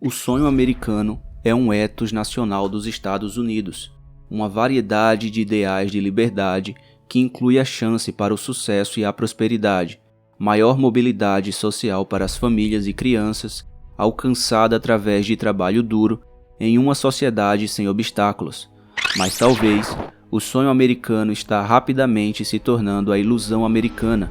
O sonho americano é um ethos nacional dos Estados Unidos, uma variedade de ideais de liberdade que inclui a chance para o sucesso e a prosperidade, maior mobilidade social para as famílias e crianças, alcançada através de trabalho duro em uma sociedade sem obstáculos. Mas talvez o sonho americano está rapidamente se tornando a ilusão americana,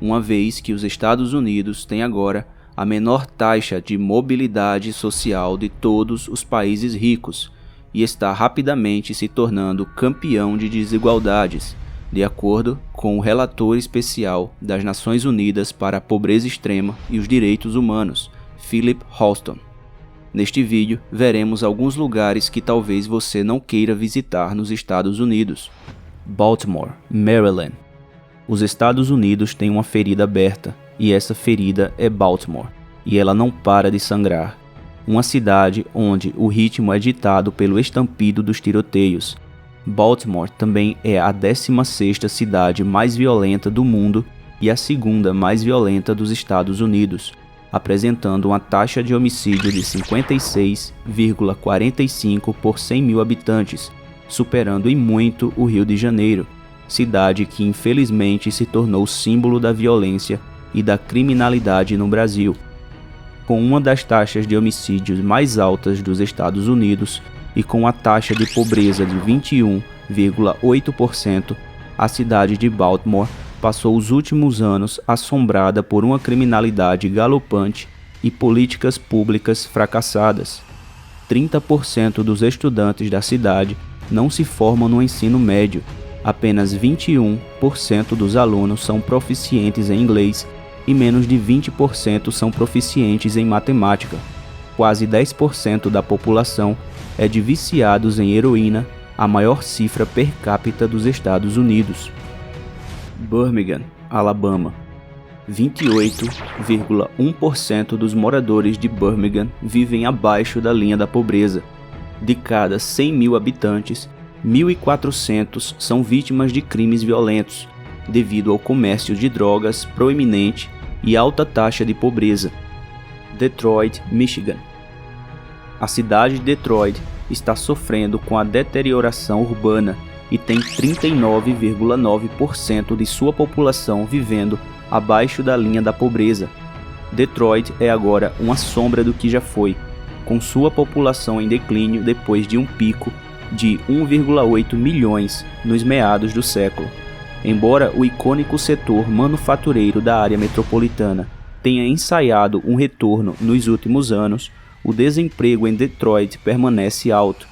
uma vez que os Estados Unidos têm agora a menor taxa de mobilidade social de todos os países ricos e está rapidamente se tornando campeão de desigualdades, de acordo com o relator especial das Nações Unidas para a Pobreza Extrema e os Direitos Humanos, Philip Houston. Neste vídeo, veremos alguns lugares que talvez você não queira visitar nos Estados Unidos. Baltimore, Maryland. Os Estados Unidos têm uma ferida aberta, e essa ferida é Baltimore, e ela não para de sangrar. Uma cidade onde o ritmo é ditado pelo estampido dos tiroteios. Baltimore também é a 16ª cidade mais violenta do mundo e a segunda mais violenta dos Estados Unidos, apresentando uma taxa de homicídio de 56,45 por 100 mil habitantes, superando em muito o Rio de Janeiro, cidade que infelizmente se tornou símbolo da violência e da criminalidade no Brasil. Com uma das taxas de homicídios mais altas dos Estados Unidos e com a taxa de pobreza de 21,8%, a cidade de Baltimore passou os últimos anos assombrada por uma criminalidade galopante e políticas públicas fracassadas. 30% dos estudantes da cidade não se formam no ensino médio, apenas 21% dos alunos são proficientes em inglês e menos de 20% são proficientes em matemática. Quase 10% da população é de viciados em heroína, a maior cifra per capita dos Estados Unidos. Birmingham, Alabama. 28,1% dos moradores de Birmingham vivem abaixo da linha da pobreza. De cada 100 mil habitantes, 1.400 são vítimas de crimes violentos, devido ao comércio de drogas proeminente e alta taxa de pobreza. Detroit, Michigan. A cidade de Detroit está sofrendo com a deterioração urbana e tem 39,9% de sua população vivendo abaixo da linha da pobreza. Detroit é agora uma sombra do que já foi, com sua população em declínio depois de um pico de 1,8 milhões nos meados do século. Embora o icônico setor manufatureiro da área metropolitana tenha ensaiado um retorno nos últimos anos, o desemprego em Detroit permanece alto.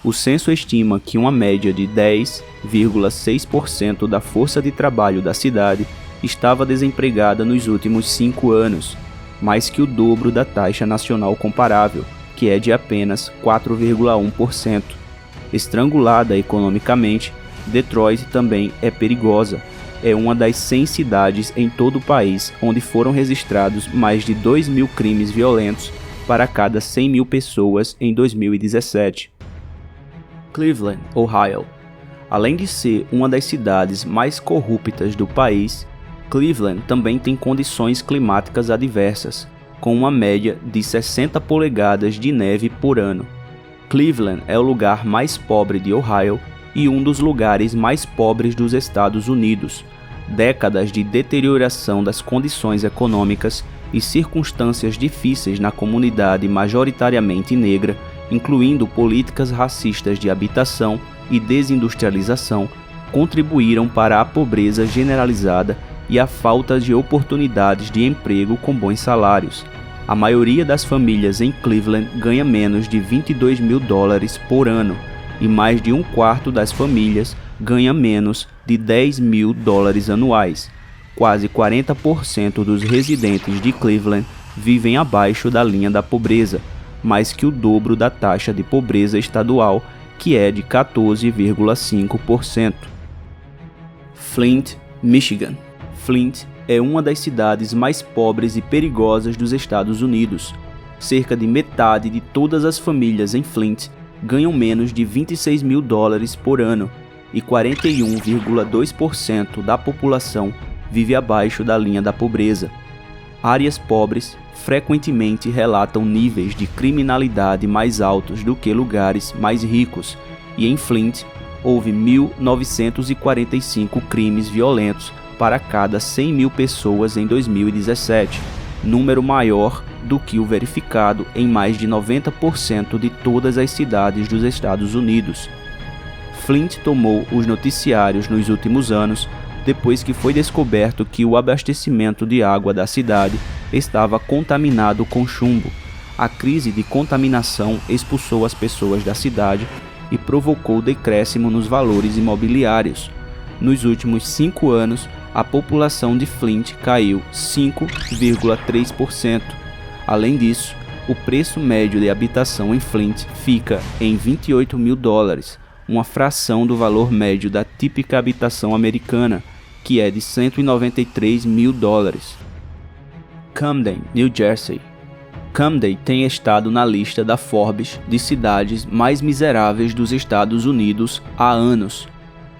O censo estima que uma média de 10,6% da força de trabalho da cidade estava desempregada nos últimos 5 anos, mais que o dobro da taxa nacional comparável, que é de apenas 4,1%. Estrangulada economicamente, Detroit também é perigosa. É uma das 100 cidades em todo o país onde foram registrados mais de 2.000 crimes violentos para cada 100 mil pessoas em 2017. Cleveland, Ohio. Além de ser uma das cidades mais corruptas do país, Cleveland também tem condições climáticas adversas, com uma média de 60 polegadas de neve por ano. Cleveland é o lugar mais pobre de Ohio e um dos lugares mais pobres dos Estados Unidos. Décadas de deterioração das condições econômicas e circunstâncias difíceis na comunidade majoritariamente negra, incluindo políticas racistas de habitação e desindustrialização, contribuíram para a pobreza generalizada e a falta de oportunidades de emprego com bons salários. A maioria das famílias em Cleveland ganha menos de $22.000 por ano, e mais de um quarto das famílias ganha menos de $10.000 anuais. Quase 40% dos residentes de Cleveland vivem abaixo da linha da pobreza, mais que o dobro da taxa de pobreza estadual, que é de 14,5%. Flint, Michigan. Flint é uma das cidades mais pobres e perigosas dos Estados Unidos. Cerca de metade de todas as famílias em Flint ganham menos de $26.000 por ano e 41,2% da população vive abaixo da linha da pobreza. áreas pobres frequentemente relatam níveis de criminalidade mais altos do que lugares mais ricos, e em Flint houve 1.945 crimes violentos para cada 100 mil pessoas em 2017, número maior do que o verificado em mais de 90% de todas as cidades dos Estados Unidos. Flint tomou os noticiários nos últimos anos depois que foi descoberto que o abastecimento de água da cidade estava contaminado com chumbo. A crise de contaminação expulsou as pessoas da cidade e provocou decréscimo nos valores imobiliários. Nos últimos 5 anos, a população de Flint caiu 5,3%. Além disso, o preço médio de habitação em Flint fica em $28 mil, uma fração do valor médio da típica habitação americana, que é de $193 mil. Camden, New Jersey. Camden tem estado na lista da Forbes de cidades mais miseráveis dos Estados Unidos há anos.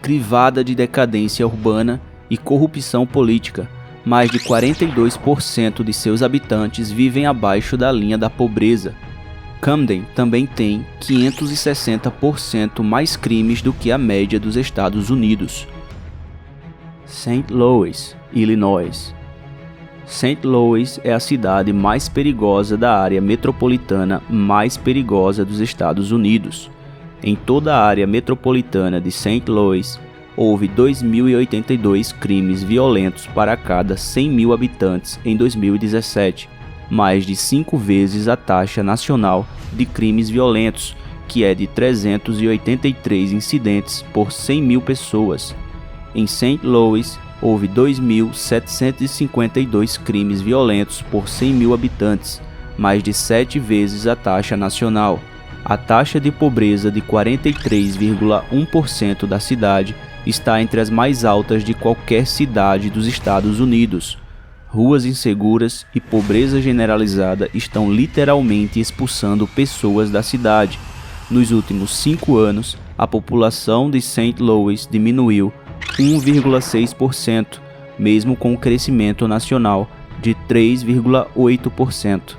Crivada de decadência urbana e corrupção política, mais de 42% de seus habitantes vivem abaixo da linha da pobreza. Camden também tem 560% mais crimes do que a média dos Estados Unidos. St. Louis, Illinois. St. Louis é a cidade mais perigosa da área metropolitana mais perigosa dos Estados Unidos. Em toda a área metropolitana de St. Louis, houve 2.082 crimes violentos para cada 100 mil habitantes em 2017, mais de 5 vezes a taxa nacional de crimes violentos, que é de 383 incidentes por 100 mil pessoas. Em St. Louis, houve 2.752 crimes violentos por 100 mil habitantes, mais de 7 vezes a taxa nacional. A taxa de pobreza de 43,1% da cidade está entre as mais altas de qualquer cidade dos Estados Unidos. Ruas inseguras e pobreza generalizada estão literalmente expulsando pessoas da cidade. Nos últimos 5 anos, a população de St. Louis diminuiu 1,6%, mesmo com o crescimento nacional de 3,8%.